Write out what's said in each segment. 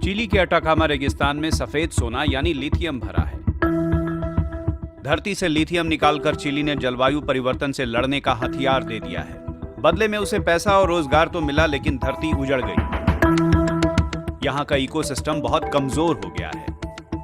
Chilli के Atacama रेगिस्तान में सफेद सोना यानी लिथियम भरा है। धरती से लिथियम निकालकर चिली ने जलवायु परिवर्तन से लड़ने का हथियार दे दिया है। बदले में उसे पैसा और रोजगार तो मिला, लेकिन धरती उजड़ गई। यहाँ का इकोसिस्टम बहुत कमजोर हो गया है।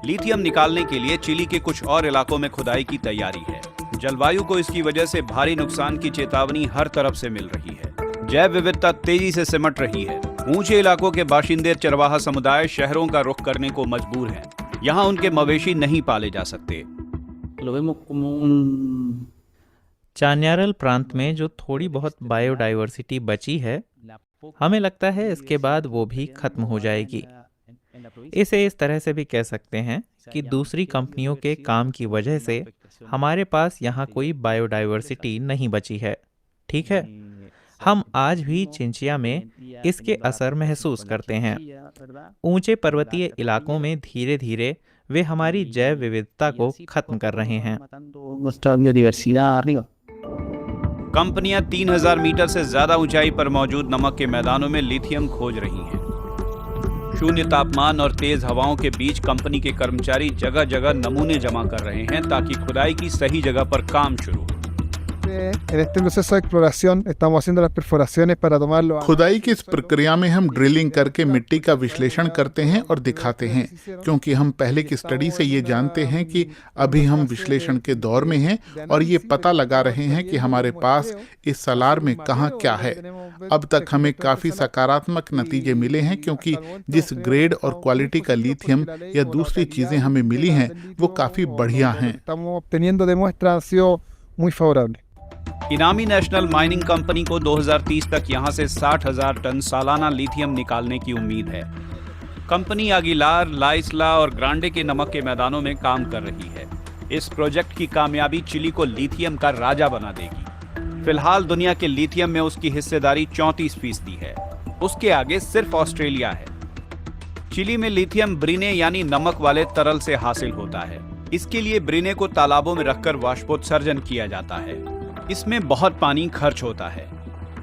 लिथियम निकालने के लिए चिली के कुछ और इलाकों में खुदाई की तैयारी है। जलवायु को इसकी वजह से भारी नुकसान की चेतावनी हर तरफ से मिल रही है। जैव विविधता तेजी से सिमट रही है। ऊंचे इलाकों के बाशिंदे चरवाहा समुदाय शहरों का रुख करने को मजबूर हैं। यहाँ उनके मवेशी नहीं पाले जा सकते। चान्यारल प्रांत में जो थोड़ी बहुत बायोडाइवर्सिटी बची है, हमें लगता है इसके बाद वो भी खत्म हो जाएगी। इसे इस तरह से भी कह सकते हैं कि दूसरी कंपनियों के काम की वजह से हमारे पास यहाँ कोई बायोडाइवर्सिटी नहीं बची है। ठीक है, हम आज भी चिंचिया में इसके असर महसूस करते हैं। ऊंचे पर्वतीय इलाकों में धीरे धीरे वे हमारी जैव विविधता को खत्म कर रहे हैं। कंपनियां 3000 मीटर से ज्यादा ऊंचाई पर मौजूद नमक के मैदानों में लिथियम खोज रही हैं। शून्य तापमान और तेज हवाओं के बीच कंपनी के कर्मचारी जगह जगह नमूने जमा कर रहे हैं ताकि खुदाई की सही जगह पर काम शुरू हो। खुदाई की इस प्रक्रिया में हम ड्रिलिंग करके मिट्टी का विश्लेषण करते हैं और दिखाते हैं, क्योंकि हम पहले की स्टडी से ये जानते हैं कि अभी हम विश्लेषण के दौर में हैं और ये पता लगा रहे हैं कि हमारे पास इस सलार में कहाँ क्या है। अब तक हमें काफी सकारात्मक नतीजे मिले हैं, क्योंकि जिस ग्रेड और क्वालिटी का लिथियम या दूसरी चीजें हमें मिली हैं वो काफी बढ़िया हैं। इनामी नेशनल माइनिंग कंपनी को 2030 तक यहां से 60,000 टन सालाना लिथियम निकालने की उम्मीद है। कंपनी आगिलार, लाइसला और ग्रांडे के नमक के मैदानों में काम कर रही है। इस प्रोजेक्ट की कामयाबी चिली को लिथियम का राजा बना देगी। फिलहाल दुनिया के लिथियम में उसकी हिस्सेदारी 34% है। उसके आगे सिर्फ ऑस्ट्रेलिया है। चिली में लिथियम ब्रिने यानी नमक वाले तरल से हासिल होता है। इसके लिए ब्रिने को तालाबों में रखकर वाष्पोत्सर्जन किया जाता है। इसमें बहुत पानी खर्च होता है।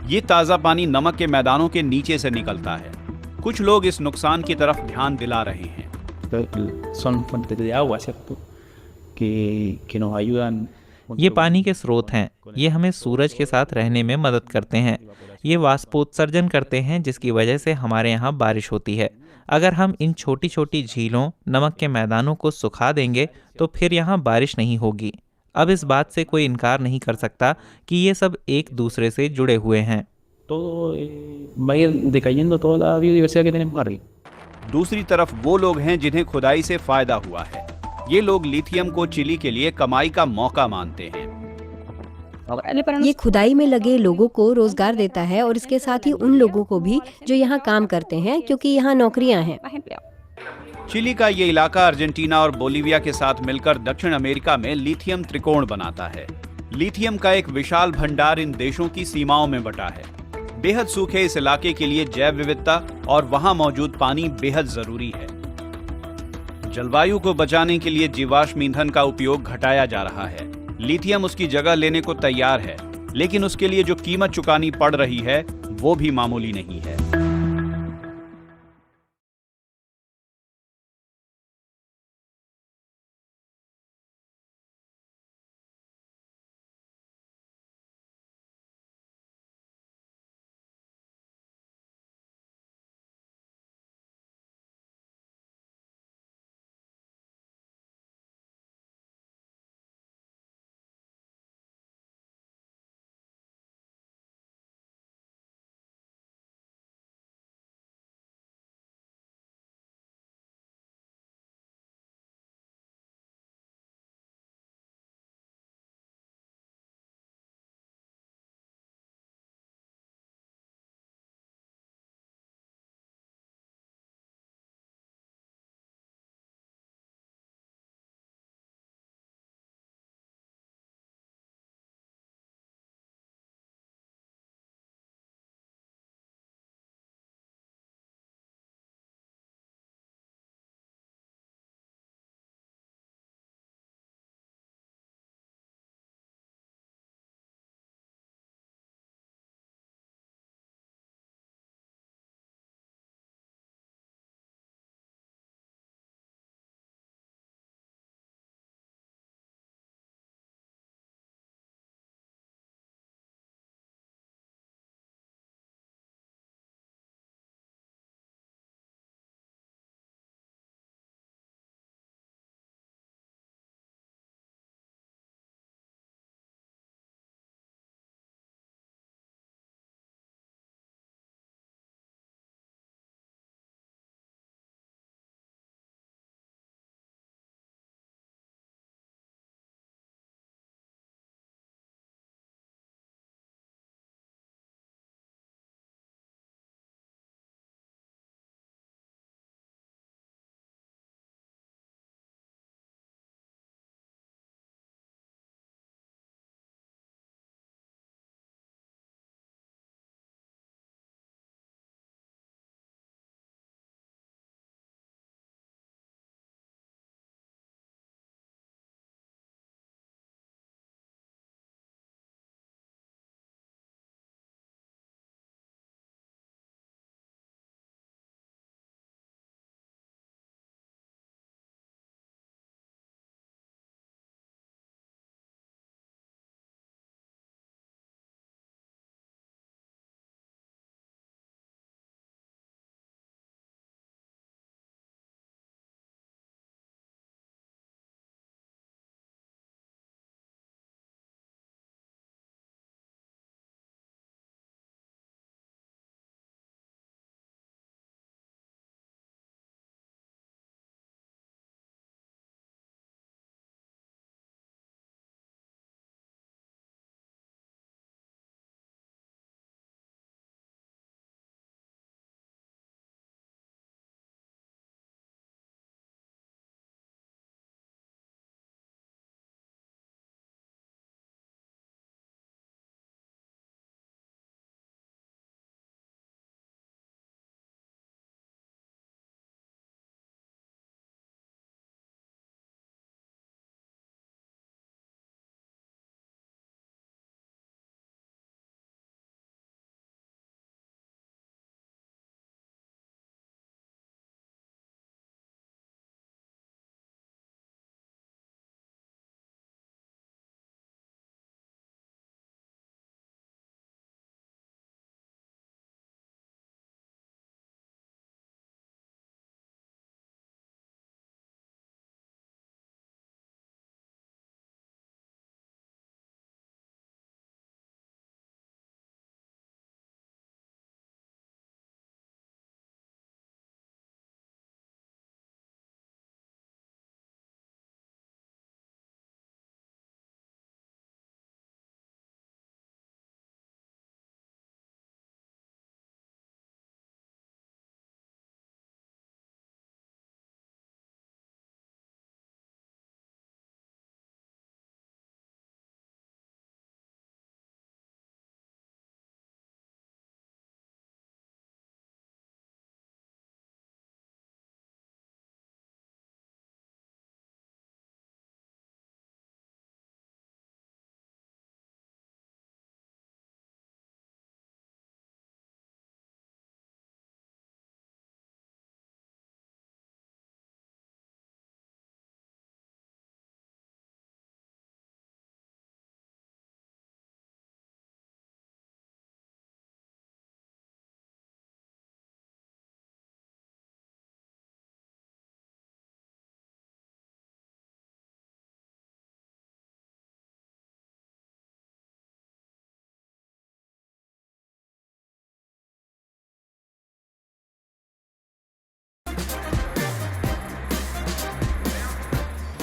ये ताज़ा पानी नमक के मैदानों के नीचे से निकलता है। कुछ लोग इस नुकसान की तरफ ध्यान दिला रहे हैं। ये पानी के स्रोत हैं। ये हमें सूरज के साथ रहने में मदद करते हैं। ये वाष्पोत्सर्जन करते हैं, जिसकी वजह से हमारे यहाँ बारिश होती है। अगर हम इन छोटी छोटी झीलों, नमक के मैदानों को सुखा देंगे तो फिर यहाँ बारिश नहीं होगी। अब इस बात से कोई इनकार नहीं कर सकता कि ये सब एक दूसरे से जुड़े हुए हैं। दूसरी तरफ वो लोग हैं जिन्हें खुदाई से फायदा हुआ है। ये लोग लिथियम को चिली के लिए कमाई का मौका मानते हैं। ये खुदाई में लगे लोगों को रोजगार देता है और इसके साथ ही उन लोगों को भी जो यहाँ काम करते हैं, क्योंकि यहाँ नौकरियाँ हैं। चिली का ये इलाका अर्जेंटीना और बोलीविया के साथ मिलकर दक्षिण अमेरिका में लिथियम त्रिकोण बनाता है। लिथियम का एक विशाल भंडार इन देशों की सीमाओं में बटा है। बेहद सूखे इस इलाके के लिए जैव विविधता और वहां मौजूद पानी बेहद जरूरी है। जलवायु को बचाने के लिए जीवाश्म ईंधन का उपयोग घटाया जा रहा है। लिथियम उसकी जगह लेने को तैयार है, लेकिन उसके लिए जो कीमत चुकानी पड़ रही है वो भी मामूली नहीं है।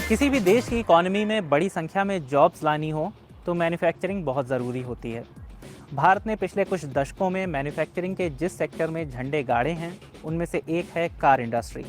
किसी भी देश की इकोनॉमी में बड़ी संख्या में जॉब्स लानी हो तो मैन्युफैक्चरिंग बहुत ज़रूरी होती है। भारत ने पिछले कुछ दशकों में मैन्युफैक्चरिंग के जिस सेक्टर में झंडे गाड़े हैं उनमें से एक है कार इंडस्ट्री।